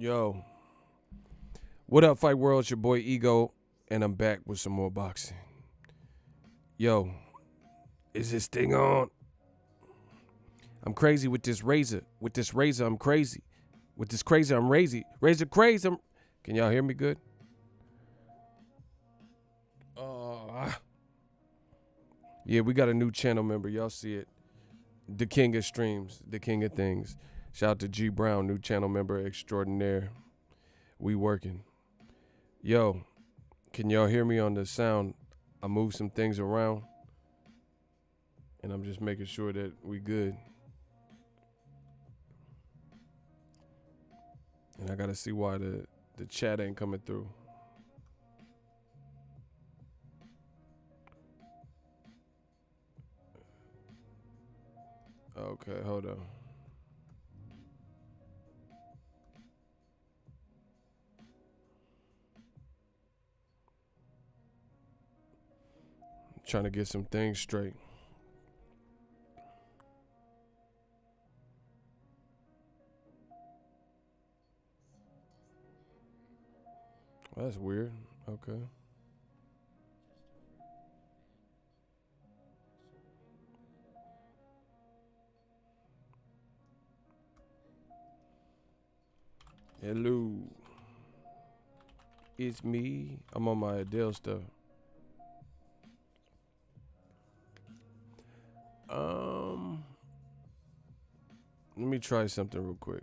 Yo, what up, Fight World? It's your boy Ego, and I'm back with some more boxing. Yo, is this thing on? I'm crazy with this razor. With this razor, I'm crazy. With this crazy, I'm crazy. Razor crazy. Can y'all hear me good? Yeah, we got a new channel member. Y'all see it. The king of streams, the king of things. Shout out to G Brown, new channel member extraordinaire. We working. Yo, can y'all hear me on the sound? I moved some things around, and I'm just making sure that we good. And I gotta see why the chat ain't coming through. Okay, hold on. I'm trying to get some things straight. That's weird. Okay. Hello. It's me. I'm on my Adele stuff. Let me try something real quick.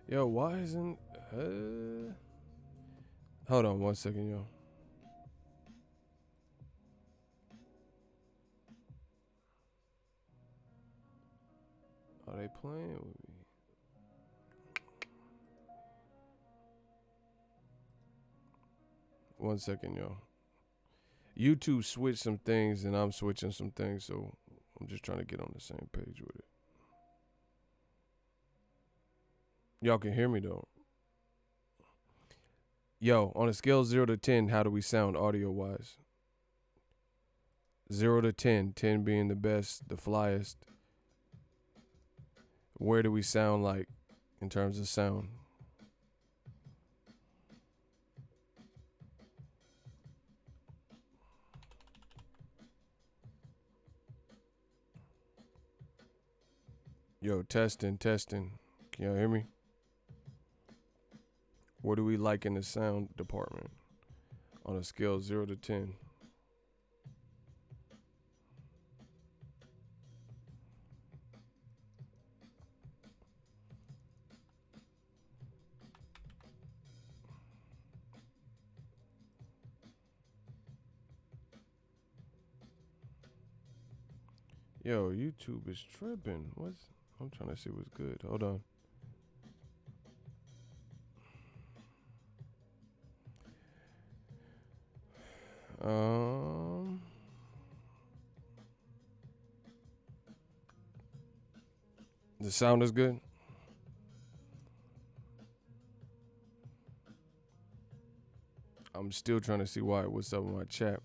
Yo, why isn't hold on 1 second, yo. Are they playing with me? One second, yo. YouTube switched some things and I'm switching some things, so I'm just trying to get on the same page with it. Y'all can hear me though. Yo, on a scale of 0 to 10, how do we sound audio wise? 0 to 10, 10 being the best, the flyest. Where do we sound like in terms of sound? Yo, testing. Can y'all hear me? What do we like in the sound department? On a scale of 0 to 10. Yo, YouTube is tripping. I'm trying to see what's good. Hold on. The sound is good. I'm still trying to see what's up with my chat.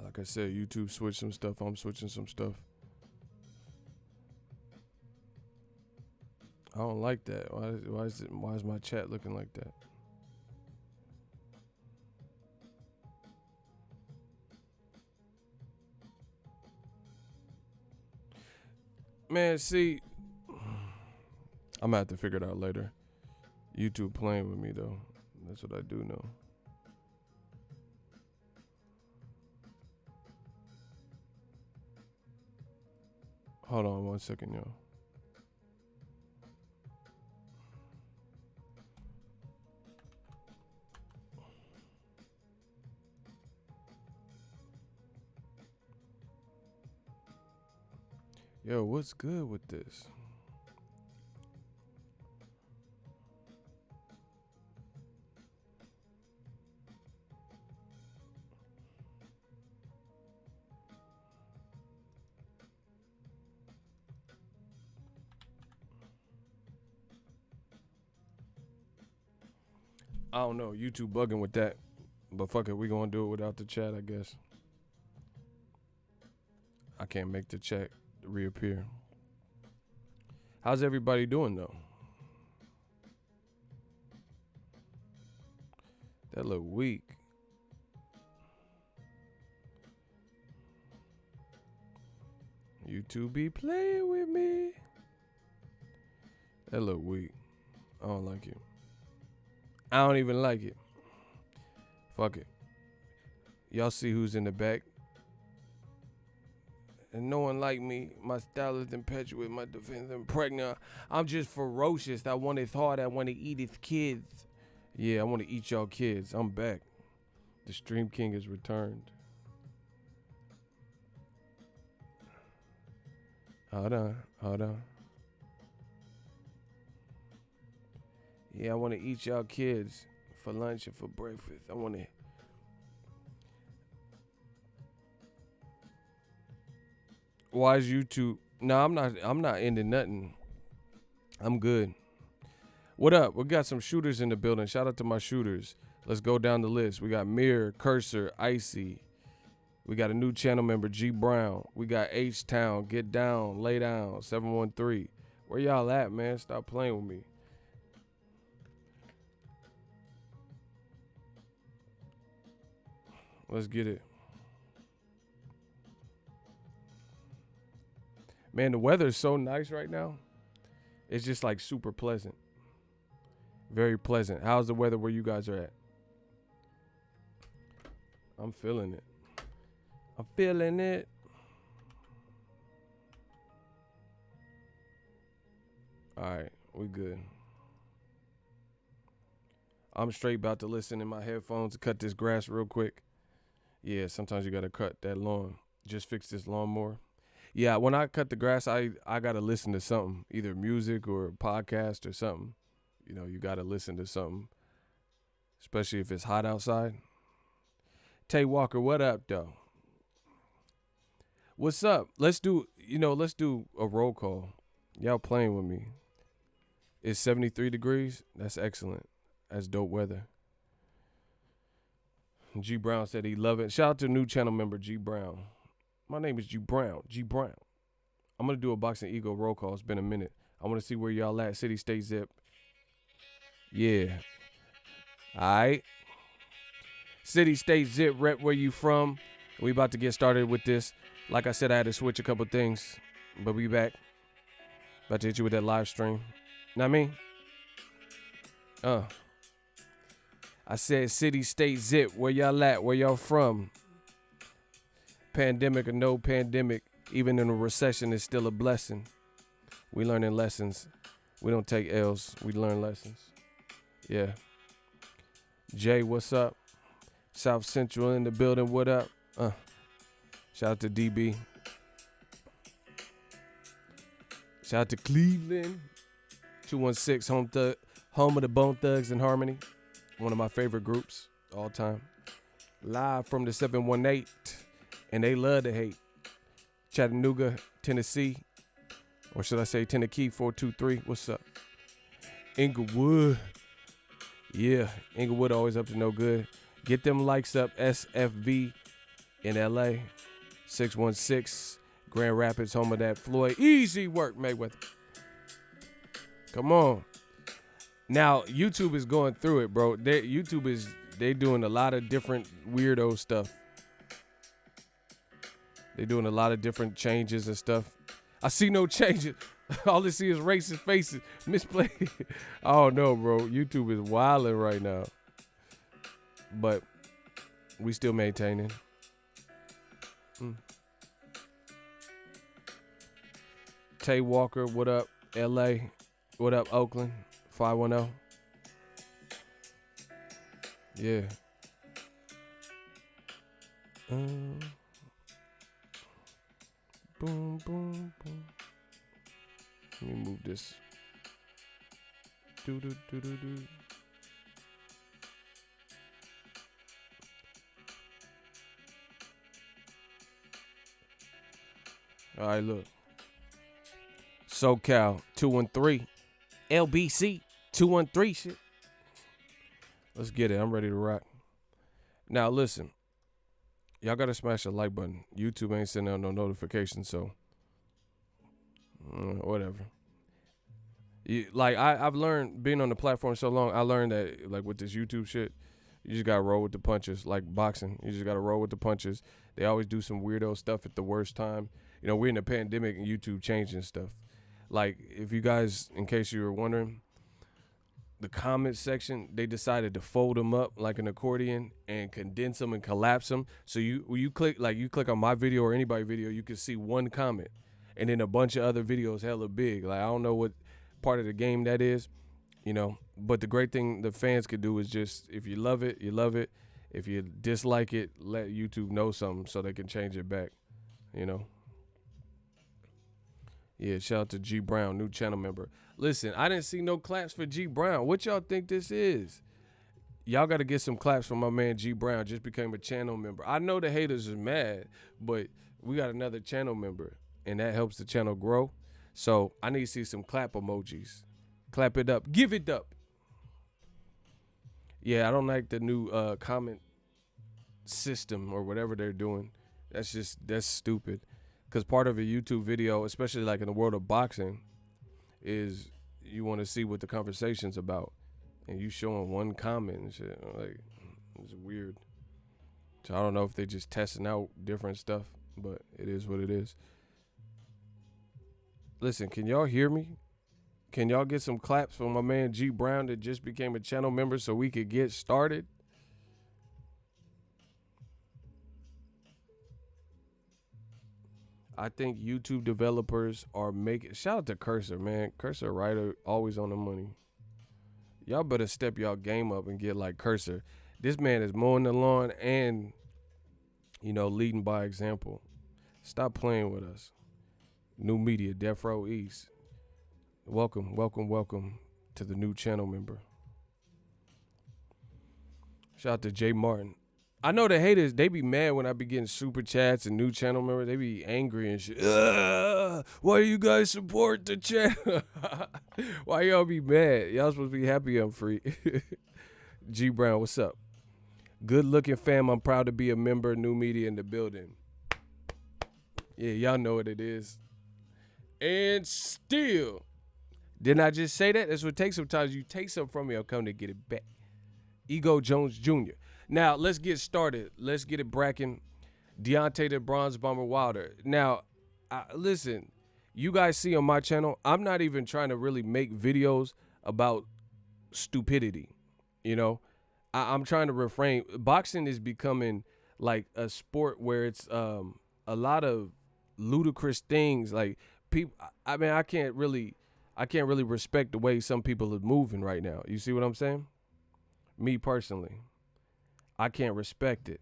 Like I said, YouTube switched some stuff. I'm switching some stuff. I don't like that. Why is my chat looking like that? Man, see, I'm gonna have to figure it out later. YouTube playing with me though. That's what I do know. Hold on 1 second, yo. Yo, what's good with this? I don't know. YouTube bugging with that. But fuck it. We gonna do it without the chat, I guess. I can't make the chat reappear. How's everybody doing, though? That look weak. YouTube be playing with me. That look weak. I don't like it. I don't even like it. Fuck it. Y'all see who's in the back. And no one like me. My style is impetuous. My defense is pregnant. I'm just ferocious. I want his heart. I want to eat his kids. Yeah, I want to eat y'all kids. I'm back. The Stream King has returned. Hold on. Yeah, I want to eat y'all kids for lunch and for breakfast. I want to. Why is YouTube? No, I'm not ending nothing. I'm good. What up? We got some shooters in the building. Shout out to my shooters. Let's go down the list. We got Mirror, Cursor, Icy. We got a new channel member, G Brown. We got H-Town, Get Down, Lay Down, 713. Where y'all at, man? Stop playing with me. Let's get it. Man, the weather is so nice right now. It's just like super pleasant. Very pleasant. How's the weather where you guys are at? I'm feeling it. I'm feeling it. All right, we good. I'm straight about to listen in my headphones to cut this grass real quick. Yeah, sometimes you got to cut that lawn. Just fix this lawnmower. Yeah, when I cut the grass, I got to listen to something, either music or a podcast or something. You know, you got to listen to something, especially if it's hot outside. Tay Walker, what up, though? What's up? Let's do a roll call. Y'all playing with me. It's 73 degrees. That's excellent. That's dope weather. G Brown said he love it. Shout out to new channel member G Brown. My name is G Brown. G Brown. I'm going to do a Boxingego roll call. It's been a minute. I want to see where y'all at. City, state, zip. Yeah. All right. City, state, zip, rep where you from. We about to get started with this. Like I said, I had to switch a couple things, but we back. About to hit you with that live stream. Know what I mean? I said city, state, zip. Where y'all at? Where y'all from? Pandemic or no pandemic, even in a recession, is still a blessing. We learning lessons. We don't take L's. We learn lessons. Yeah. Jay, what's up? South Central in the building. What up? Shout out to DB. Shout out to Cleveland. 216, home of the Bone Thugs and Harmony. One of my favorite groups all time. Live from the 718. And they love to hate. Chattanooga, Tennessee. Or should I say Tennessee 423. What's up? Inglewood. Yeah, Inglewood always up to no good. Get them likes up. SFV in LA. 616. Grand Rapids, home of that Floyd. Easy work, Mayweather. Come on. Now, YouTube is going through it, bro. They doing a lot of different weirdo stuff. They're doing a lot of different changes and stuff. I see no changes. All I see is racist faces. Misplayed. I don't know, bro. YouTube is wilding right now. But we still maintaining. Tay Walker, what up? LA, what up? Oakland, 510. Yeah. Boom, boom, boom. Let me move this. Do. All right, look. SoCal 213, LBC 213 shit. Let's get it. I'm ready to rock. Now listen, y'all gotta smash the like button. YouTube ain't sending out no notifications, so whatever. I've learned being on the platform so long. I learned that like with this YouTube shit, you just gotta roll with the punches. Like boxing, you just gotta roll with the punches. They always do some weirdo stuff at the worst time. You know, we're in a pandemic and YouTube changing stuff. Like if you guys, in case you were wondering, the comment section, they decided to fold them up like an accordion and condense them and collapse them. So when you click on my video or anybody's video, you can see one comment, and then a bunch of other videos hella big. Like I don't know what part of the game that is, you know. But the great thing the fans could do is just, if you love it, you love it. If you dislike it, let YouTube know something so they can change it back, you know. Yeah, shout out to G Brown, new channel member. Listen, I didn't see no claps for G Brown. What y'all think this is? Y'all got to get some claps for my man G Brown. Just became a channel member. I know the haters are mad, but we got another channel member, and that helps the channel grow. So I need to see some clap emojis. Clap it up. Give it up. Yeah, I don't like the new comment system or whatever they're doing. That's stupid. Because part of a YouTube video, especially like in the world of boxing, is you want to see what the conversation's about. And you showing one comment and shit. Like, it's weird. So I don't know if they just testing out different stuff, but it is what it is. Listen, can y'all hear me? Can y'all get some claps for my man G Brown that just became a channel member so we could get started? I think YouTube developers are making... Shout out to Cursor, man. Cursor writer, always on the money. Y'all better step y'all game up and get like Cursor. This man is mowing the lawn and, you know, leading by example. Stop playing with us. New media, Death Row East. Welcome to the new channel member. Shout out to Jay Martin. I know the haters, they be mad when I be getting super chats and new channel members. They be angry and shit. Why do you guys support the channel? Why y'all be mad? Y'all supposed to be happy I'm free. G Brown, what's up? Good looking fam. I'm proud to be a member. New media in the building. Yeah, y'all know what it is. And still, didn't I just say that? That's what it takes sometimes. You take something from me, I'll come to get it back. Ego Jones Jr. Now, let's get started. Let's get it bracking. Deontay the Bronze Bomber Wilder. Now, listen, you guys see on my channel, I'm not even trying to really make videos about stupidity. You know, I'm trying to refrain. Boxing is becoming like a sport where it's a lot of ludicrous things. Like people, I mean, I can't really respect the way some people are moving right now. You see what I'm saying? Me personally, I can't respect it.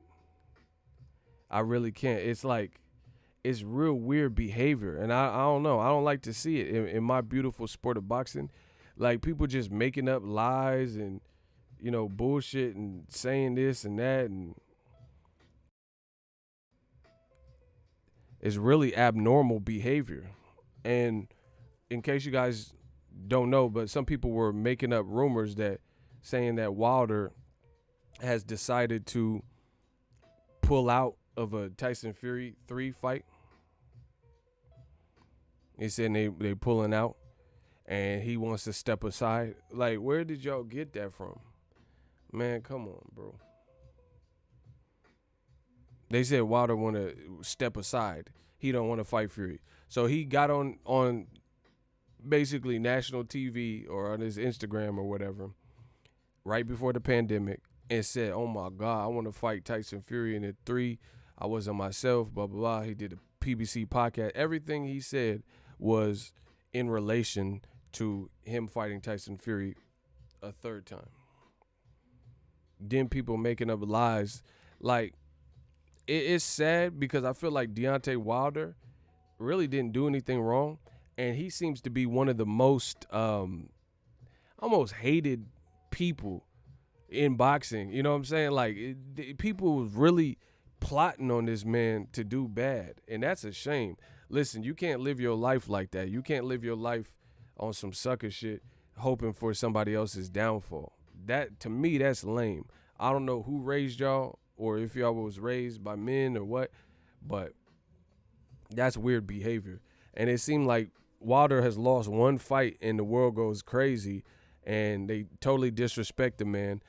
I really can't. It's like, it's real weird behavior. And I don't know. I don't like to see it in my beautiful sport of boxing. Like people just making up lies and, you know, bullshit and saying this and that. And it's really abnormal behavior. And in case you guys don't know, but some people were making up rumors that saying that Wilder has decided to pull out of a Tyson Fury 3 fight. They said they pulling out and he wants to step aside. Like, where did y'all get that from? Man, come on, bro. They said Wilder want to step aside. He don't want to fight Fury. So he got on basically national TV or on his Instagram or whatever right before the pandemic and said, oh my God, I want to fight Tyson Fury in the 3. I wasn't myself, blah, blah, blah. He did a PBC podcast. Everything he said was in relation to him fighting Tyson Fury a 3rd time. Then people making up lies. Like, it's sad because I feel like Deontay Wilder really didn't do anything wrong. And he seems to be one of the most almost hated people in boxing. You know what I'm saying? Like, people was really plotting on this man to do bad. And that's a shame. Listen, you can't live your life like that. You can't live your life on some sucker shit hoping for somebody else's downfall. that to me, that's lame. I don't know who raised y'all or if y'all was raised by men or what, but that's weird behavior. And it seemed like Wilder has lost one fight and the world goes crazy and they totally disrespect the man.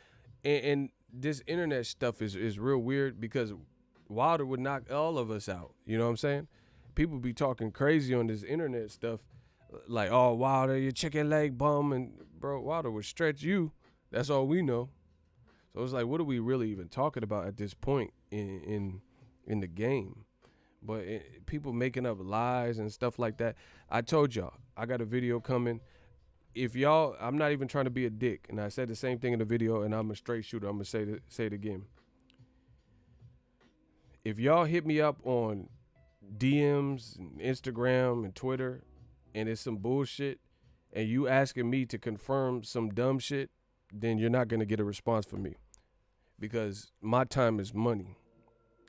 And this internet stuff is real weird because Wilder would knock all of us out. You know what I'm saying? People be talking crazy on this internet stuff like, oh, Wilder, you chicken leg bum. And, bro, Wilder would stretch you. That's all we know. So it's like, what are we really even talking about at this point in the game? But people making up lies and stuff like that. I told y'all, I got a video coming. If y'all, I'm not even trying to be a dick, and I said the same thing in the video, and I'm a straight shooter. I'm gonna say it again. If y'all hit me up on DMs and Instagram and Twitter, and it's some bullshit, and you asking me to confirm some dumb shit, then you're not gonna get a response from me, because my time is money.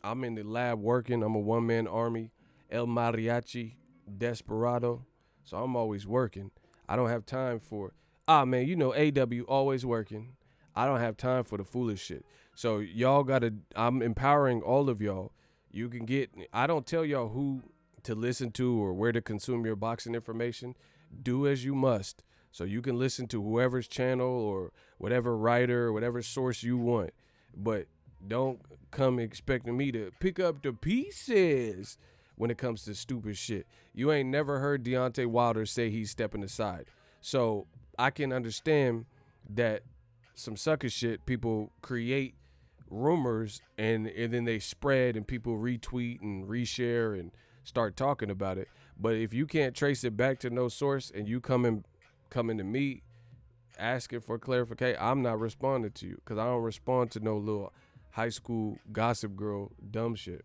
I'm in the lab working. I'm a one-man army, El Mariachi Desperado. So I'm always working. I don't have time for, man, you know AW always working. I don't have time for the foolish shit. So y'all I'm empowering all of y'all. You can I don't tell y'all who to listen to or where to consume your boxing information. Do as you must. So you can listen to whoever's channel or whatever writer or whatever source you want. But don't come expecting me to pick up the pieces when it comes to stupid shit. You ain't never heard Deontay Wilder say he's stepping aside. So I can understand that some sucker shit, people create rumors and then they spread and people retweet and reshare and start talking about it. But if you can't trace it back to no source and you coming to me asking for clarification, I'm not responding to you because I don't respond to no little high school gossip girl dumb shit.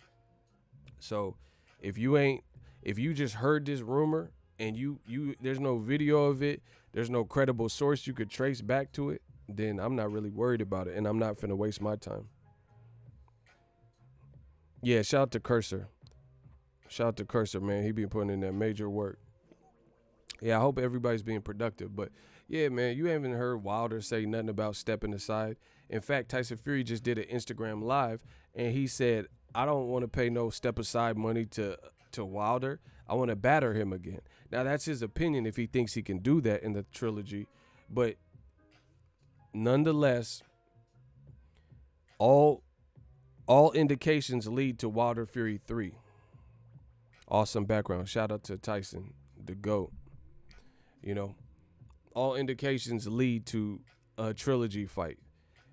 So if you just heard this rumor and you there's no video of it, there's no credible source you could trace back to it, then I'm not really worried about it and I'm not finna waste my time. Yeah, shout out to Cursor. Shout out to Cursor, man. He been putting in that major work. Yeah, I hope everybody's being productive. But yeah, man, you haven't heard Wilder say nothing about stepping aside. In fact, Tyson Fury just did an Instagram live and he said, I don't want to pay no step aside money to Wilder. I want to batter him again. Now, that's his opinion if he thinks he can do that in the trilogy. But nonetheless, all indications lead to Wilder Fury 3. Awesome background. Shout out to Tyson, the GOAT. You know, all indications lead to a trilogy fight.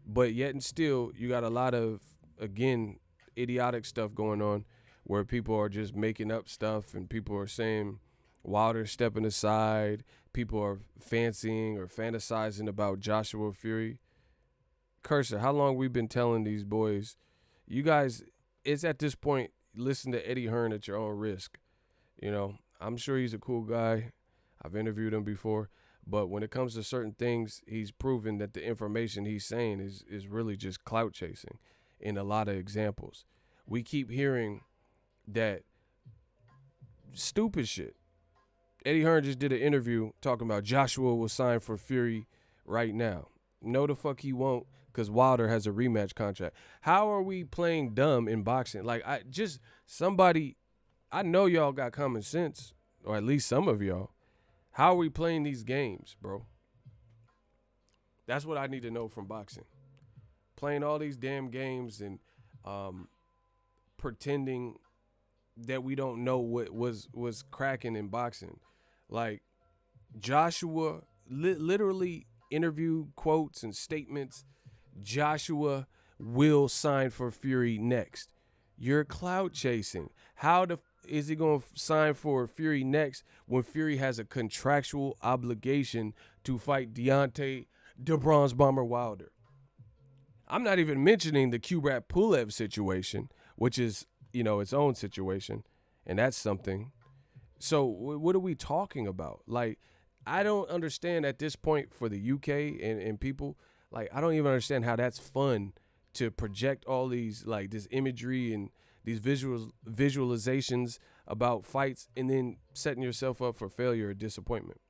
But yet and still, you got a lot of, again, idiotic stuff going on where people are just making up stuff and people are saying Wilder stepping aside. People are fancying or fantasizing about Joshua Fury. Cursor, how long we been telling these boys, you guys, it's at this point, listen to Eddie Hearn at your own risk. You know, I'm sure he's a cool guy. I've interviewed him before. But when it comes to certain things, he's proven that the information he's saying is really just clout chasing in a lot of examples. We keep hearing that stupid shit. Eddie Hearn just did an interview talking about Joshua will sign for Fury right now. No, the fuck he won't, because Wilder has a rematch contract. How are we playing dumb in boxing? Like, I know y'all got common sense, or at least some of y'all. How are we playing these games, bro? That's what I need to know from boxing. Playing all these damn games and pretending that we don't know what was cracking in boxing. Like, Joshua, literally interview quotes and statements, Joshua will sign for Fury next. You're clout chasing. How is he going to sign for Fury next when Fury has a contractual obligation to fight Deontay the Bronze Bomber Wilder? I'm not even mentioning the Kubrat Pulev situation, which is, you know, its own situation, and that's something. So what are we talking about? Like, I don't understand at this point for the UK and people, like, I don't even understand how that's fun to project all these, like, this imagery and these visualizations about fights and then setting yourself up for failure or disappointment.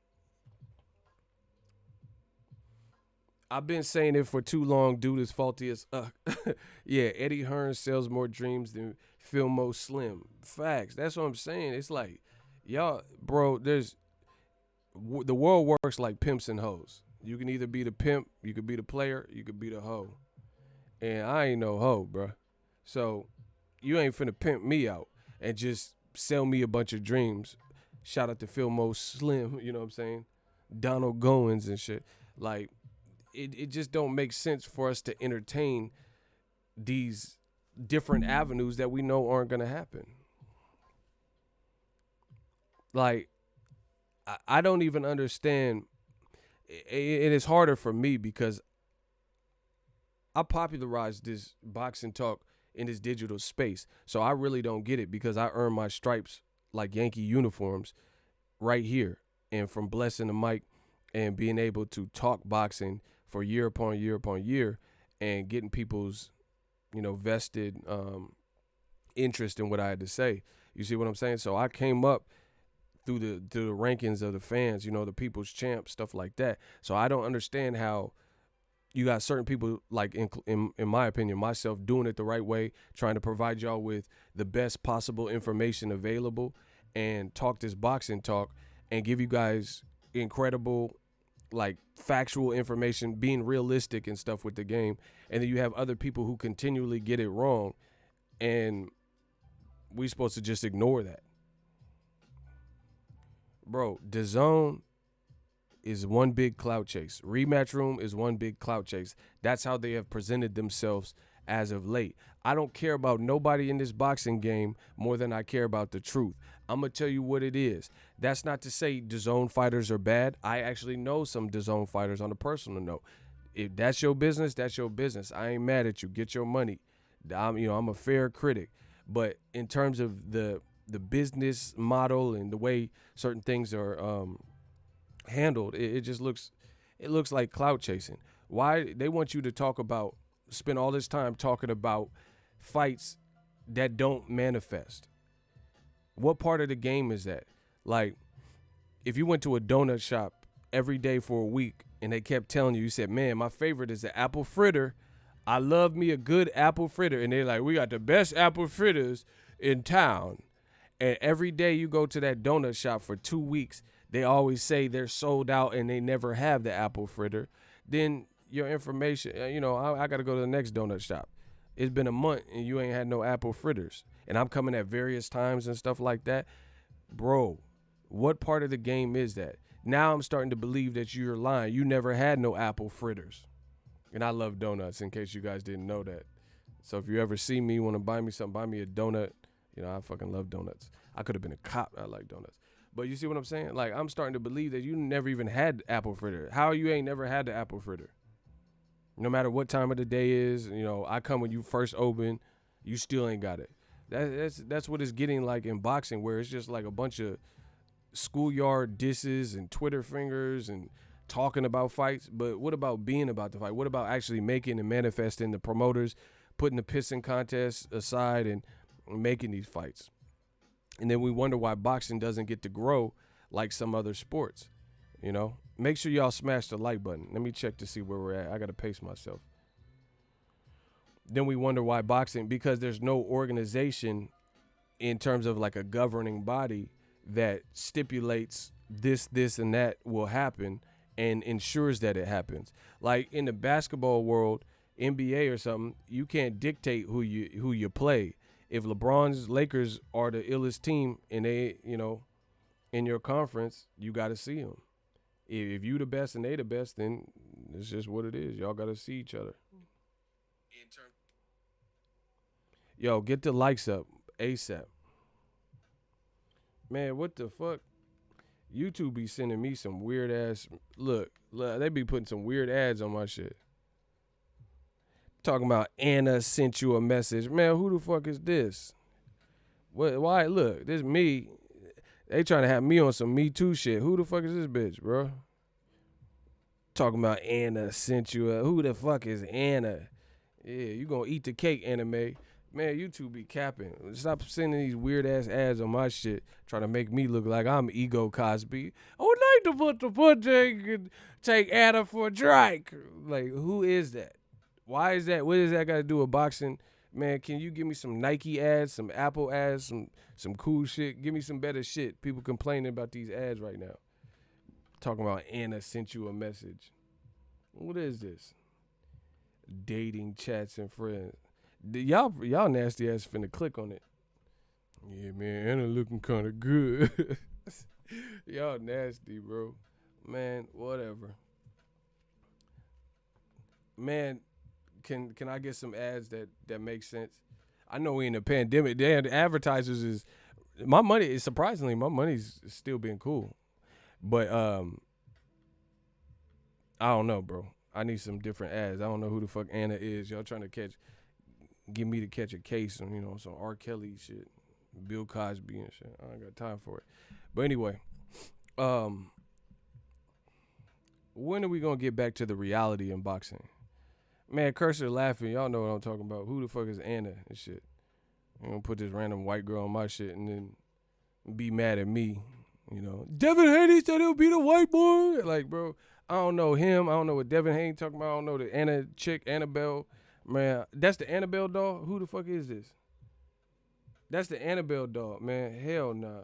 I've been saying it for too long. Dude is faulty as yeah, Eddie Hearn sells more dreams than Filmo Slim. Facts. That's what I'm saying. It's like, y'all, bro, the world works like pimps and hoes. You can either be the pimp, you could be the player, you could be the hoe. And I ain't no hoe, bro. So you ain't finna pimp me out and just sell me a bunch of dreams. Shout out to Filmo Slim, you know what I'm saying? Donald Goins and shit. Like, it just don't make sense for us to entertain these different avenues that we know aren't gonna happen. Like, I don't even understand. It is harder for me because I popularized this boxing talk in this digital space. So I really don't get it because I earn my stripes like Yankee uniforms right here. And from blessing the mic and being able to talk boxing for year upon year upon year and getting people's, vested interest in what I had to say. You see what I'm saying? So I came up through the rankings of the fans, the people's champ, stuff like that. So I don't understand how you got certain people, like in my opinion, myself, doing it the right way, trying to provide y'all with the best possible information available and talk this boxing talk and give you guys incredible, like, factual information, being realistic and stuff with the game. And then you have other people who continually get it wrong, and we supposed to just ignore that. Bro, DAZN is one big clout chase. Rematch Room is one big clout chase. That's how they have presented themselves as of late. I don't care about nobody in this boxing game more than I care about the truth. I'm going to tell you what it is. That's not to say DAZN fighters are bad. I actually know some DAZN fighters on a personal note. If that's your business, that's your business. I ain't mad at you. Get your money. I'm a fair critic. But in terms of the business model and the way certain things are handled, it just looks like clout chasing. Why they want you to spend all this time talking about fights that don't manifest? What part of the game is that? Like, if you went to a donut shop every day for a week and they kept telling you said, man, my favorite is the apple fritter. I love me a good apple fritter. And they're like, we got the best apple fritters in town. And every day you go to that donut shop for 2 weeks, they always say they're sold out and they never have the apple fritter. Then your information, I got to go to the next donut shop. It's been a month and you ain't had no apple fritters. And I'm coming at various times and stuff like that. Bro, what part of the game is that? Now I'm starting to believe that you're lying. You never had no apple fritters. And I love donuts, in case you guys didn't know that. So if you ever see me, want to buy me something, buy me a donut. I fucking love donuts. I could have been a cop. I like donuts. But you see what I'm saying? Like, I'm starting to believe that you never even had apple fritter. How you ain't never had the apple fritter? No matter what time of the day is, I come when you first open, you still ain't got it. That's what it's getting like in boxing, where it's just like a bunch of schoolyard disses and Twitter fingers and talking about fights. But what about being about the fight? What about actually making and manifesting? The promoters putting the pissing contest aside and making these fights. And then we wonder why boxing doesn't get to grow like some other sports. Make sure y'all smash the like button. Let me check to see where we're at. I got to pace myself. Then we wonder why boxing, because there's no organization in terms of like a governing body that stipulates this, and that will happen and ensures that it happens. Like in the basketball world, NBA or something, you can't dictate who you play. If LeBron's Lakers are the illest team and they, in your conference, you got to see them. If you the best and they the best, then it's just what it is. Y'all got to see each other. Yo, get the likes up ASAP. Man, what the fuck? YouTube be sending me some weird ass. Look, they be putting some weird ads on my shit. Talking about Anna sent you a message. Man, who the fuck is this? What? Why? Look, this me. They trying to have me on some Me Too shit. Who the fuck is this bitch, bro? Talking about Anna sent you a. Who the fuck is Anna? Yeah, you gonna eat the cake, anime. Man, YouTube be capping. Stop sending these weird ass ads on my shit, trying to make me look like I'm Ego Cosby. Oh, to put the pudding and take Anna for a drink. Like, who is that? Why is that? What does that got to do with boxing? Man, can you give me some Nike ads, some Apple ads, some cool shit? Give me some better shit. People complaining about these ads right now. Talking about Anna sent you a message. What is this? Dating chats and friends. Y'all nasty ass finna click on it. Yeah, man, Anna looking kind of good. Y'all nasty, bro. Man, whatever. Man, can I get some ads that make sense? I know we in a pandemic. The advertisers is my money is surprisingly my money's still being cool, but I don't know, bro. I need some different ads. I don't know who the fuck Anna is. Y'all trying to get me to catch a case on some R. Kelly shit, Bill Cosby and shit. I ain't got time for it. But anyway, when are we gonna get back to the reality in boxing? Man, Cursor laughing. Y'all know what I'm talking about. Who the fuck is Anna and shit? I'm gonna put this random white girl on my shit and then be mad at me. Devin Haney said he'll be the white boy. Like, bro, I don't know him. I don't know what Devin Haney talking about. I don't know the Anna chick, Annabelle. Man, that's the Annabelle doll? Who the fuck is this? That's the Annabelle doll, man. Hell nah.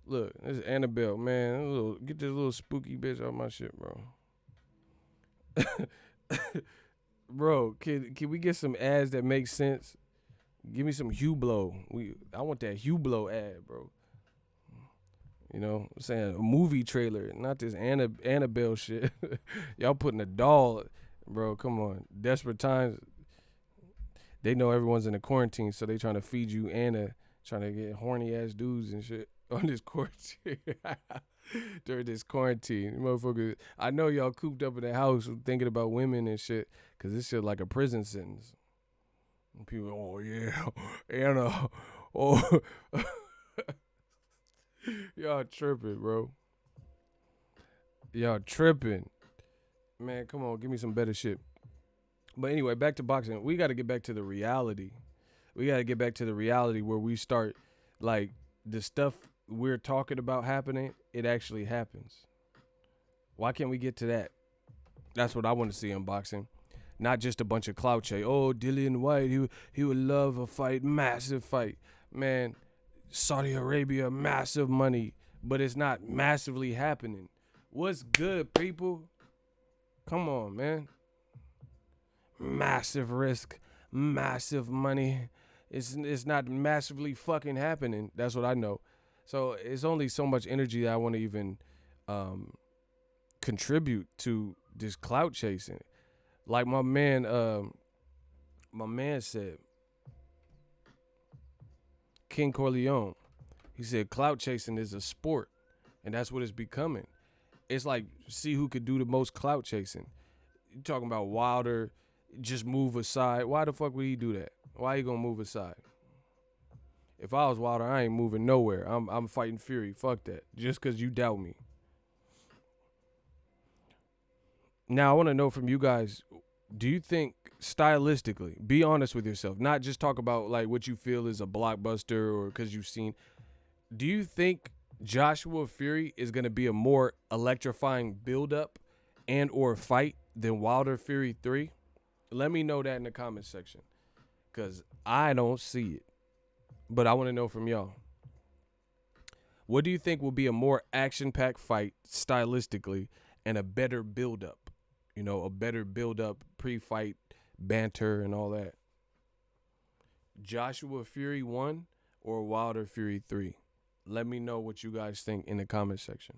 Look, this is Annabelle, man. Get this little spooky bitch off my shit, bro. Bro, can we get some ads that make sense? Give me some Hublot. I want that Hublot ad, bro. I'm saying a movie trailer, not this Annabelle shit. Y'all putting a doll, bro. Come on, desperate times. They know everyone's in a quarantine, so they trying to feed you Anna, trying to get horny ass dudes and shit on this quarantine. During this quarantine, motherfuckers. I know y'all cooped up in the house thinking about women and shit, cause this shit like a prison sentence. And people, oh yeah, Anna, oh. Y'all tripping, bro. Y'all tripping. Man, come on, give me some better shit. But anyway, back to boxing. We got to get back to the reality. We got to get back to the reality where we start, like, the stuff we're talking about happening, it actually happens. Why can't we get to that? That's what I want to see in boxing. Not just a bunch of clout chase. Oh, Dillian White, he would love a fight, massive fight. Man, Saudi Arabia, massive money, but it's not massively happening. What's good, people? Come on, man. Massive risk, massive money. It's not massively fucking happening. That's what I know. So it's only so much energy that I want to even contribute to this clout chasing. Like my man said, King Corleone, he said clout chasing is a sport, and that's what it's becoming. It's like, see who could do the most clout chasing. You talking about Wilder, just move aside. Why the fuck would he do that? Why he gonna move aside? If I was Wilder, I ain't moving nowhere. I'm fighting Fury. Fuck that. Just because you doubt me. Now, I want to know from you guys, do you think stylistically, be honest with yourself, not just talk about like what you feel is a blockbuster or because you've seen, do you think Joshua Fury is going to be a more electrifying build-up and or fight than Wilder Fury 3? Let me know that in the comment section, because I don't see it. But I want to know from y'all. What do you think will be a more action-packed fight stylistically and a better build-up? A better build-up, pre-fight banter and all that. Joshua Fury 1 or Wilder Fury 3? Let me know what you guys think in the comment section.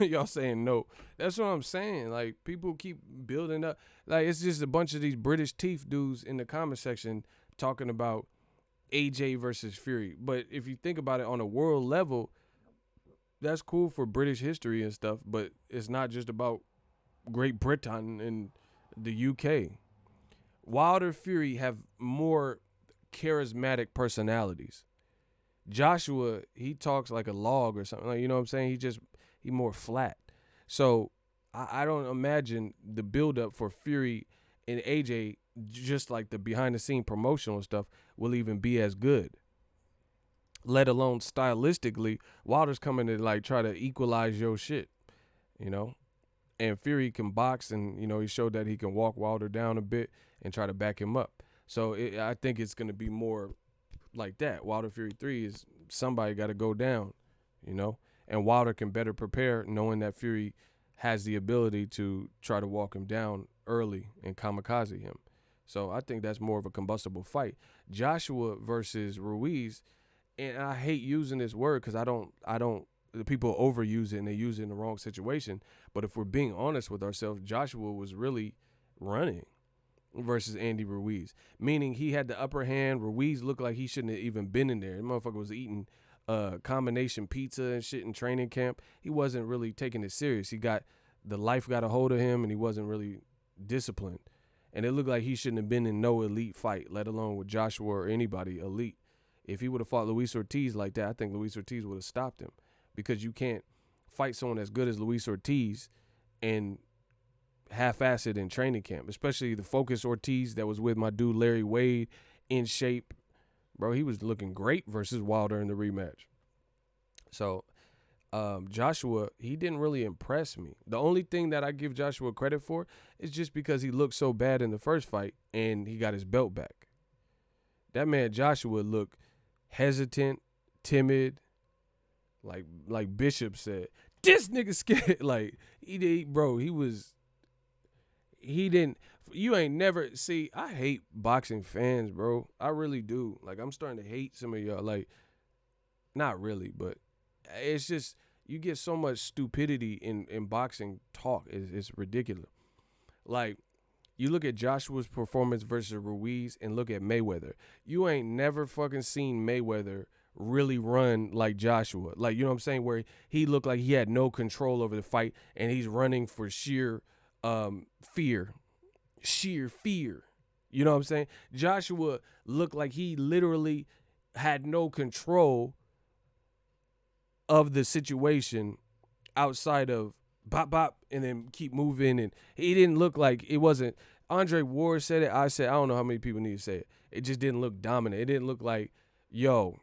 Y'all saying no. That's what I'm saying. Like, people keep building up. Like, it's just a bunch of these British teeth dudes in the comment section talking about AJ versus Fury. But if you think about it on a world level, that's cool for British history and stuff, but it's not just about Great Britain and the UK. Wilder Fury have more charismatic personalities. Joshua, he talks like a log or something. Like, you know what I'm saying? He more flat. So I don't imagine the buildup for Fury and AJ, just like the behind the scene promotional stuff, will even be as good. Let alone stylistically, Wilder's coming to like try to equalize your shit, you know. And Fury can box, and he showed that he can walk Wilder down a bit and try to back him up. So I think it's gonna be more like that. Wilder Fury 3 is somebody got to go down, and Wilder can better prepare knowing that Fury has the ability to try to walk him down early and kamikaze him. So I think that's more of a combustible fight. Joshua versus Ruiz, and I hate using this word because I don't, the people overuse it and they use it in the wrong situation. But if we're being honest with ourselves, Joshua was really running versus Andy Ruiz, meaning he had the upper hand. Ruiz looked like he shouldn't have even been in there. The motherfucker was eating combination pizza and shit in training camp. He wasn't really taking it serious. The life got a hold of him, and he wasn't really disciplined. And it looked like he shouldn't have been in no elite fight, let alone with Joshua or anybody elite. If he would have fought Luis Ortiz like that, I think Luis Ortiz would have stopped him, because you can't fight someone as good as Luis Ortiz and half-ass it in training camp, especially the focus Ortiz that was with my dude Larry Wade, in shape. Bro, he was looking great versus Wilder in the rematch. So Joshua, he didn't really impress me. The only thing that I give Joshua credit for is just because he looked so bad in the first fight and he got his belt back. That man Joshua looked hesitant, timid, like Bishop said. This nigga scared. Like, he didn't. You ain't never see. I hate boxing fans, bro. I really do. Like, I'm starting to hate some of y'all. Like, not really, but it's just you get so much stupidity in boxing talk. It's ridiculous. Like, you look at Joshua's performance versus Ruiz and look at Mayweather. You ain't never fucking seen Mayweather really run like Joshua. Like, you know what I'm saying? Where he looked like he had no control over the fight and he's running for sheer fear. Sheer fear. You know what I'm saying? Joshua looked like he literally had no control of the situation outside of bop bop and then keep moving, and he didn't look like it wasn't. Andre Ward said it. I said, I don't know how many people need to say it. It just didn't look dominant. It didn't look like, yo,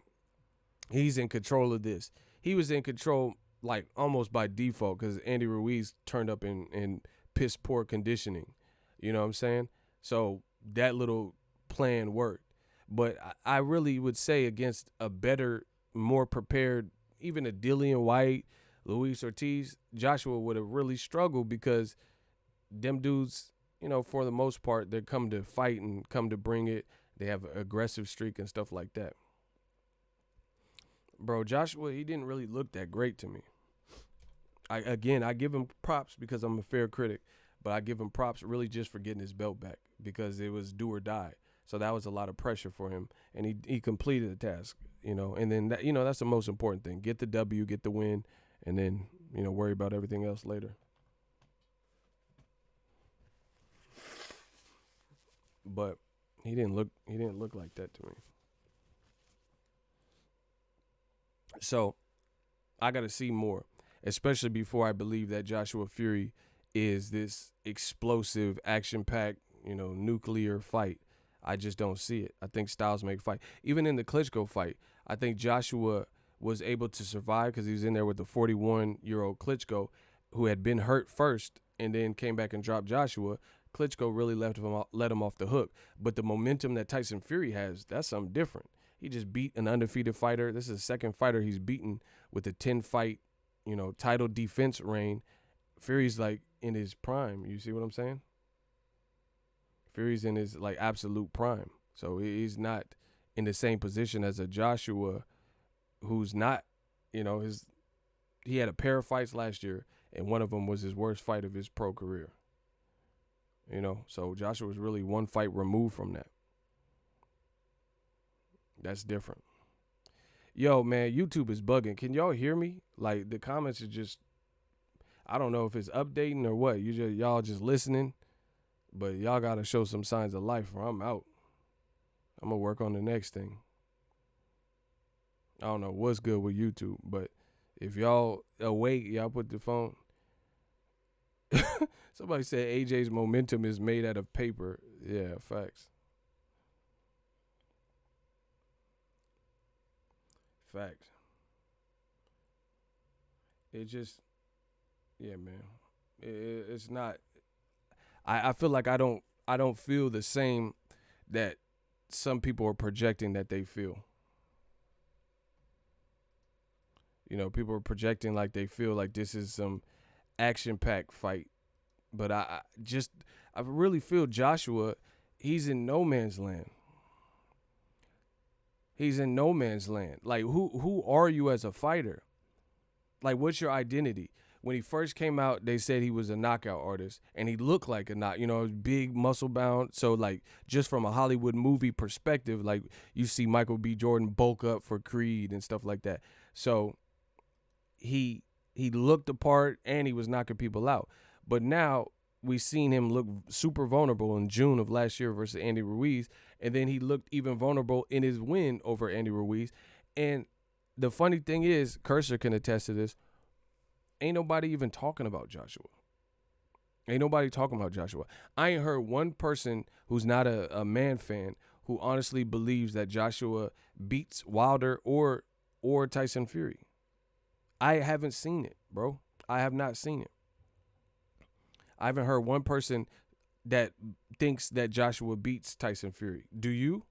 he's in control of this. He was in control like almost by default because Andy Ruiz turned up in piss poor conditioning. You know what I'm saying? So that little plan worked. But I really would say against a better, more prepared, even a Dillian White, Luis Ortiz, Joshua would have really struggled because them dudes, for the most part, they come to fight and come to bring it. They have an aggressive streak and stuff like that. Bro, Joshua, he didn't really look that great to me. I give him props because I'm a fair critic, but I give him props really just for getting his belt back because it was do or die. So that was a lot of pressure for him, and he completed the task, and then that, that's the most important thing. Get the W, get the win, and then, worry about everything else later. But he didn't look like that to me. So I got to see more, especially before I believe that Joshua Fury is this explosive, action-packed, nuclear fight. I just don't see it. I think styles make fight. Even in the Klitschko fight, I think Joshua was able to survive because he was in there with the 41-year-old Klitschko who had been hurt first and then came back and dropped Joshua. Klitschko really let him off the hook. But the momentum that Tyson Fury has, that's something different. He just beat an undefeated fighter. This is the second fighter he's beaten with a 10-fight, title defense reign. Fury's like in his prime. You see what I'm saying? Fury's in his like absolute prime. So he's not in the same position as a Joshua who's not, he had a pair of fights last year and one of them was his worst fight of his pro career. So Joshua was really one fight removed from that. That's different. Yo, man, YouTube is bugging. Can y'all hear me? Like, the comments are just, I don't know if it's updating or what. Y'all just listening, but y'all got to show some signs of life or I'm out. I'm going to work on the next thing. I don't know what's good with YouTube, but if y'all awake, y'all put the phone. Somebody said AJ's momentum is made out of paper. Yeah, facts. Facts. It just, yeah, man. It's not. I feel like I don't feel the same that some people are projecting that they feel. People are projecting like they feel like this is some action packed fight. But I really feel Joshua, he's in no man's land. He's in no man's land. Like who are you as a fighter? Like what's your identity? When he first came out, they said he was a knockout artist, and he looked like a big muscle bound. So like just from a Hollywood movie perspective, like you see Michael B. Jordan bulk up for Creed and stuff like that. So he looked the part and he was knocking people out. But now we've seen him look super vulnerable in June of last year versus Andy Ruiz, and then he looked even vulnerable in his win over Andy Ruiz. And the funny thing is, Cursor can attest to this, ain't nobody even talking about Joshua. Ain't nobody talking about Joshua. I ain't heard one person who's not a man fan who honestly believes that Joshua beats Wilder or Tyson Fury. I haven't seen it, bro. I have not seen it. I haven't heard one person that thinks that Joshua beats Tyson Fury. Do you?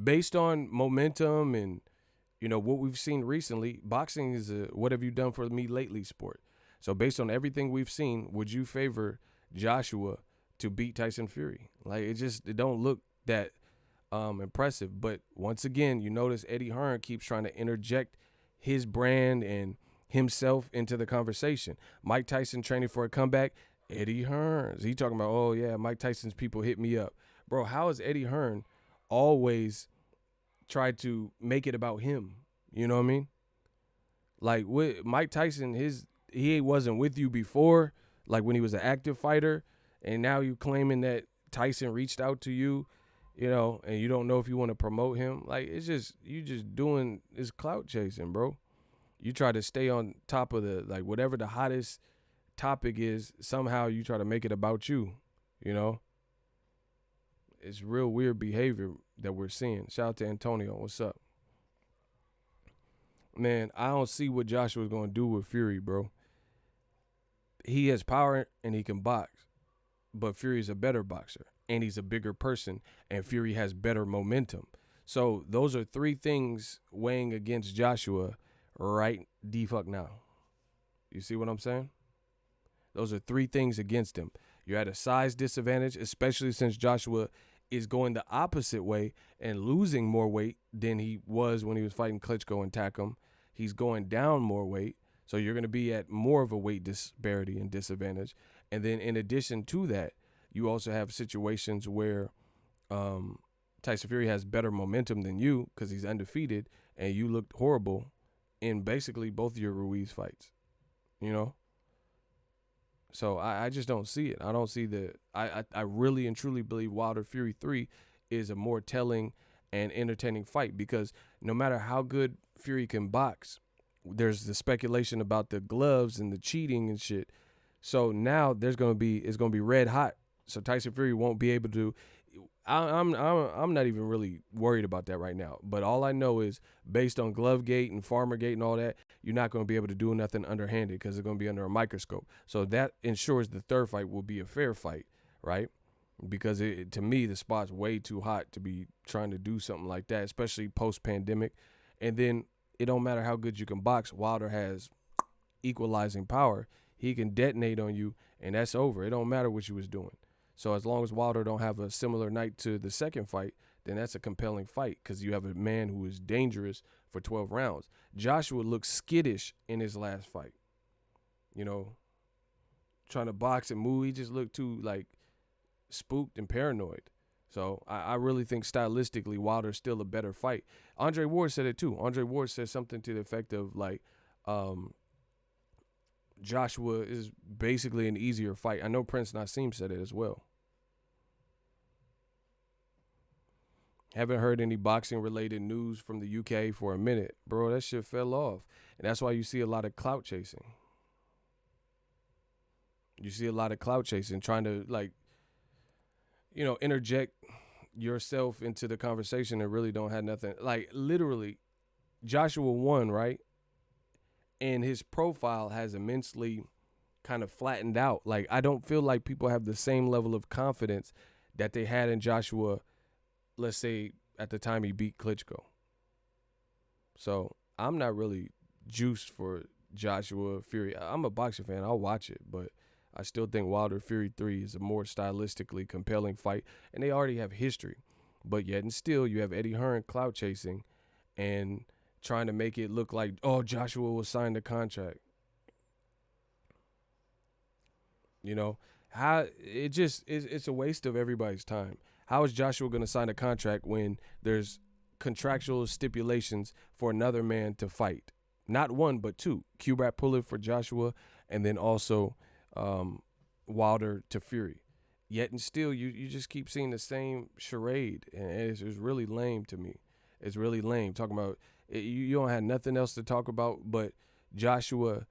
Based on momentum and what we've seen recently, boxing is a what have you done for me lately sport. So based on everything we've seen, would you favor Joshua to beat Tyson Fury? Like it don't look that impressive. But once again, you notice Eddie Hearn keeps trying to interject his brand and himself into the conversation. Mike Tyson training for a comeback. Eddie Hearn. He talking about, oh yeah, Mike Tyson's people hit me up. Bro, how has Eddie Hearn always tried to make it about him? You know what I mean? Like with Mike Tyson, he wasn't with you before, like when he was an active fighter, and now you claiming that Tyson reached out to you, and you don't know if you want to promote him. Like you just doing this clout chasing, bro. You try to stay on top of whatever the hottest topic is, somehow you try to make it about you, It's real weird behavior that we're seeing. Shout out to Antonio. What's up? Man, I don't see what Joshua's going to do with Fury, bro. He has power and he can box, but Fury's a better boxer and he's a bigger person, and Fury has better momentum. So those are three things weighing against Joshua right the fuck now. You see what I'm saying? Those are three things against him. You had a size disadvantage, especially since Joshua is going the opposite way and losing more weight than he was when he was fighting Klitschko and Takam. He's going down more weight, so you're going to be at more of a weight disparity and disadvantage. And then in addition to that, you also have situations where Tyson Fury has better momentum than you because he's undefeated, and you looked horrible in basically both of your Ruiz fights, So I just don't see it. I don't see I really and truly believe Wilder Fury 3 is a more telling and entertaining fight, because no matter how good Fury can box, there's the speculation about the gloves and the cheating and shit. So now it's gonna be red hot. So Tyson Fury won't be able to. I'm not even really worried about that right now. But all I know is, based on Glovegate and Farmergate and all that, you're not going to be able to do nothing underhanded because it's going to be under a microscope. So that ensures the third fight will be a fair fight, right? Because to me, the spot's way too hot to be trying to do something like that, especially post-pandemic. And then it don't matter how good you can box. Wilder has equalizing power. He can detonate on you, and that's over. It don't matter what you was doing. So as long as Wilder don't have a similar night to the second fight, then that's a compelling fight, because you have a man who is dangerous for 12 rounds. Joshua looked skittish in his last fight. Trying to box and move. He just looked too, spooked and paranoid. So I really think stylistically Wilder's still a better fight. Andre Ward said it too. Andre Ward said something to the effect of, Joshua is basically an easier fight. I know Prince Nassim said it as well. Haven't heard any boxing related news from the UK for a minute. Bro, that shit fell off. And that's why you see a lot of clout chasing. You see a lot of clout chasing, trying to like, interject yourself into the conversation and really don't have nothing. Like literally, Joshua won, right? And his profile has immensely kind of flattened out. Like I don't feel like people have the same level of confidence that they had in Joshua, let's say at the time he beat Klitschko. So I'm not really juiced for Joshua Fury. I'm a boxing fan. I'll watch it, but I still think Wilder Fury 3 is a more stylistically compelling fight, and they already have history. But yet and still, you have Eddie Hearn clout chasing and trying to make it look like, oh, Joshua will sign the contract. How it's a waste of everybody's time. How is Joshua going to sign a contract when there's contractual stipulations for another man to fight? Not one, but two. Q-Rap Pullet for Joshua, and then also Wilder to Fury. Yet and still, you just keep seeing the same charade, and it's really lame to me. It's really lame. Talking about you don't have nothing else to talk about, but Joshua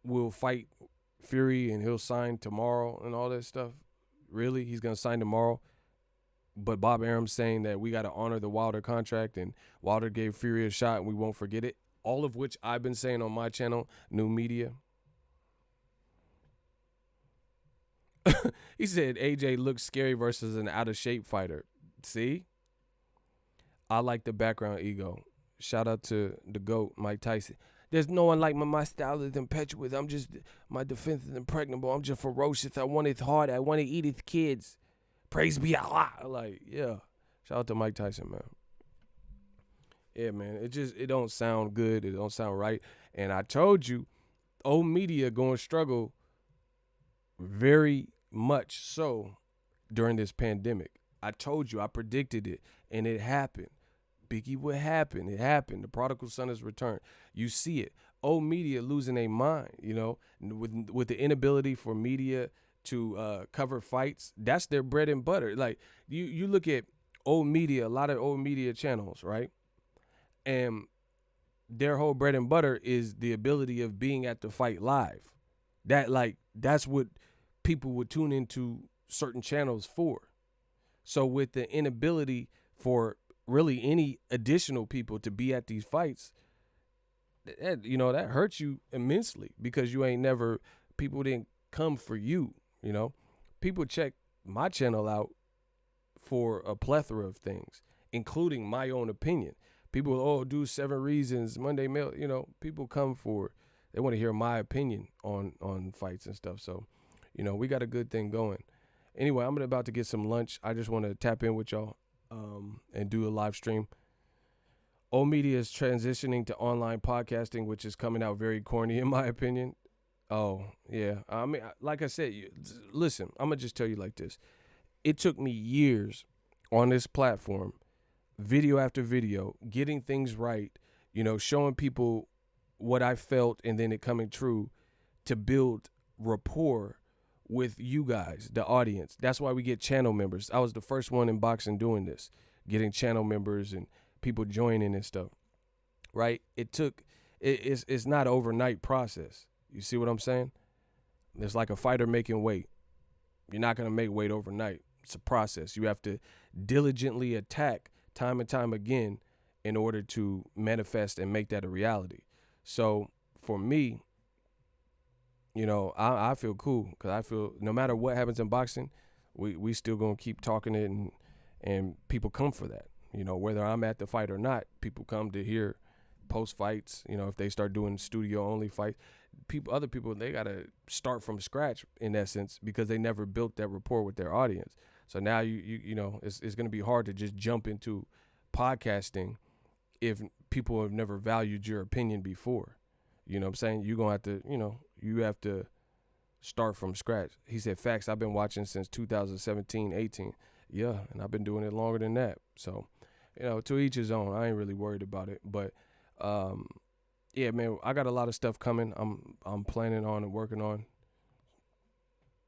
will fight Fury and he'll sign tomorrow and all that stuff. Really? He's going to sign tomorrow? But Bob Arum's saying that we got to honor the Wilder contract, and Wilder gave Fury a shot and we won't forget it. All of which I've been saying on my channel, New Media. He said AJ looks scary versus an out-of-shape fighter. See? I like the background ego. Shout out to the GOAT, Mike Tyson. There's no one like me. My style is impetuous. My defense is impregnable. I'm just ferocious. I want his heart. I want to eat his kids. Praise be Allah. Like, yeah. Shout out to Mike Tyson, man. Yeah, man. It don't sound good. It don't sound right. And I told you, old media going to struggle very much so during this pandemic. I told you. I predicted it. And it happened. Biggie, what happened? It happened. The prodigal son has returned. You see it. Old media losing their mind, with the inability for media to cover fights. That's their bread and butter. Like you look at old media, a lot of old media channels, right? And their whole bread and butter is the ability of being at the fight live. That's what people would tune into certain channels for. So with the inability for really any additional people to be at these fights, that hurts you immensely because people didn't come for you, People check my channel out for a plethora of things, including my own opinion. People, do 7 reasons, Monday Mail, people come they want to hear my opinion on fights and stuff. So, we got a good thing going. Anyway, I'm about to get some lunch. I just want to tap in with y'all. And do a live stream. Old media is transitioning to online podcasting, which is coming out very corny in my opinion. Oh, yeah. I mean, like I said, listen, I'm going to just tell you like this. It took me years on this platform, video after video, getting things right, showing people what I felt and then it coming true to build rapport with you guys, the audience. That's why we get channel members. I was the first one in boxing doing this, getting channel members and people joining and stuff, right? It's not an overnight process. You see what I'm saying? It's like a fighter making weight. You're not going to make weight overnight. It's a process. You have to diligently attack time and time again in order to manifest and make that a reality. So for me, I feel cool because I feel no matter what happens in boxing, we still going to keep talking it and people come for that. Whether I'm at the fight or not, people come to hear post fights. If they start doing studio only fights, other people, they got to start from scratch in essence because they never built that rapport with their audience. So now it's going to be hard to just jump into podcasting if people have never valued your opinion before. You know what I'm saying? You're going to have to, you have to start from scratch. He said, facts, I've been watching since 2017, 18. Yeah, and I've been doing it longer than that. So, to each his own. I ain't really worried about it. But, yeah, man, I got a lot of stuff coming. I'm planning on and working on.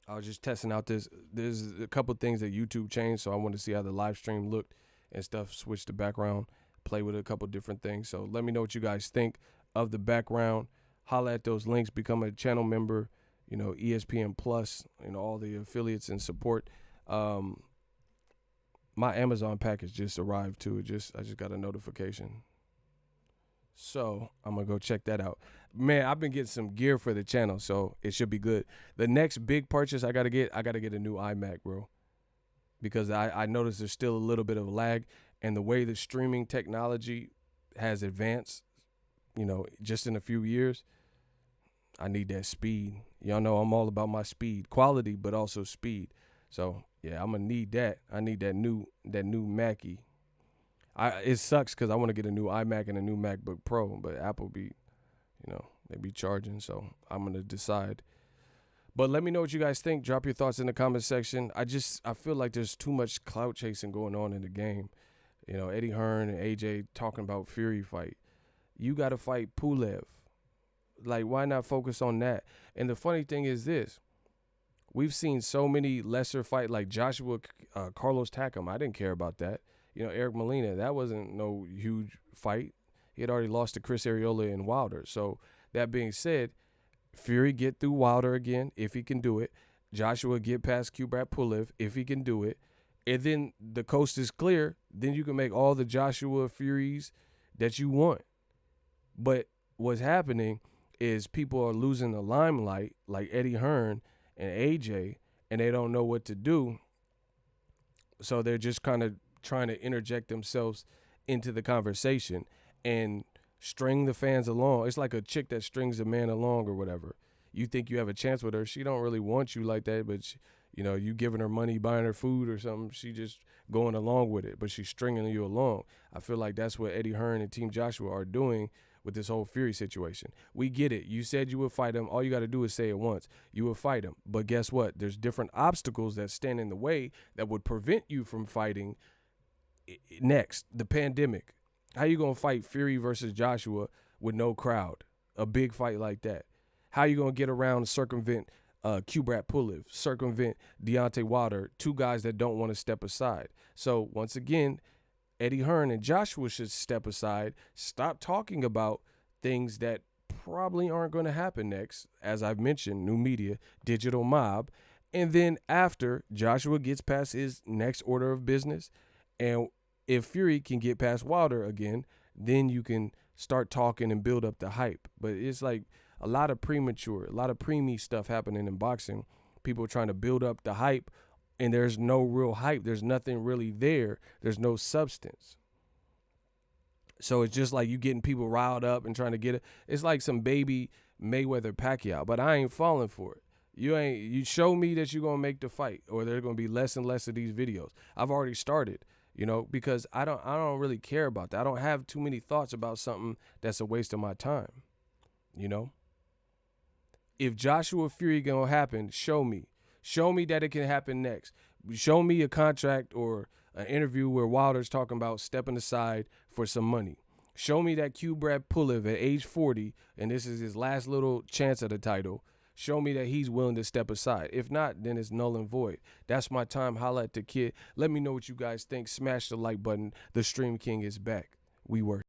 I was just testing out this. There's a couple things that YouTube changed, so I wanted to see how the live stream looked and stuff. Switch the background, play with a couple different things. So let me know what you guys think of the background. Holla at those links, become a channel member. ESPN Plus, all the affiliates and support. My Amazon package just arrived too. I just got a notification. So I'm going to go check that out. Man, I've been getting some gear for the channel, so it should be good. The next big purchase I got to get a new iMac, bro. Because I noticed there's still a little bit of lag. And the way the streaming technology has advanced, just in a few years, I need that speed. Y'all know I'm all about my speed. Quality, but also speed. So, yeah, I'm going to need that. I need that new Mackie. It sucks because I want to get a new iMac and a new MacBook Pro, but Apple they be charging, so I'm going to decide. But let me know what you guys think. Drop your thoughts in the comment section. I feel like there's too much clout chasing going on in the game. Eddie Hearn and AJ talking about Fury fight. You got to fight Pulev. Like, why not focus on that? And the funny thing is this. We've seen so many lesser fight like Joshua, Carlos Takam. I didn't care about that. Eric Molina, that wasn't no huge fight. He had already lost to Chris Arreola and Wilder. So that being said, Fury get through Wilder again if he can do it. Joshua get past Kubrat Pulev if he can do it. And then the coast is clear. Then you can make all the Joshua Furies that you want. But what's happening is people are losing the limelight like Eddie Hearn and AJ, and they don't know what to do. So they're just kind of trying to interject themselves into the conversation and string the fans along. It's like a chick that strings a man along or whatever. You think you have a chance with her. She don't really want you like that, but you giving her money, buying her food or something. She just going along with it, but she's stringing you along. I feel like that's what Eddie Hearn and Team Joshua are doing with this whole Fury situation. We get it. You said you would fight him. All you got to do is say it once. You would fight him. But guess what? There's different obstacles that stand in the way that would prevent you from fighting next. The pandemic. How you going to fight Fury versus Joshua with no crowd? A big fight like that. How you going to get around, circumvent Kubrat Pulev, circumvent Deontay Wilder, two guys that don't want to step aside? So once again, Eddie Hearn and Joshua should step aside, stop talking about things that probably aren't going to happen next. As I've mentioned, new media, digital mob. And then after Joshua gets past his next order of business, and if Fury can get past Wilder again, then you can start talking and build up the hype. But it's like a lot of premature, a lot of preemie stuff happening in boxing. People trying to build up the hype, and there's no real hype. There's nothing really there. There's no substance. So it's just like you getting people riled up and trying to get it. It's like some baby Mayweather Pacquiao, but I ain't falling for it. You show me that you're going to make the fight, or there's going to be less and less of these videos. I've already started, because I don't really care about that. I don't have too many thoughts about something that's a waste of my time. If Joshua Fury going to happen, show me. Show me that it can happen next. Show me a contract or an interview where Wilder's talking about stepping aside for some money. Show me that Kubrat Pulev at age 40, and this is his last little chance at a title. Show me that he's willing to step aside. If not, then it's null and void. That's my time. Holla at the kid. Let me know what you guys think. Smash the like button. The Stream King is back. We work.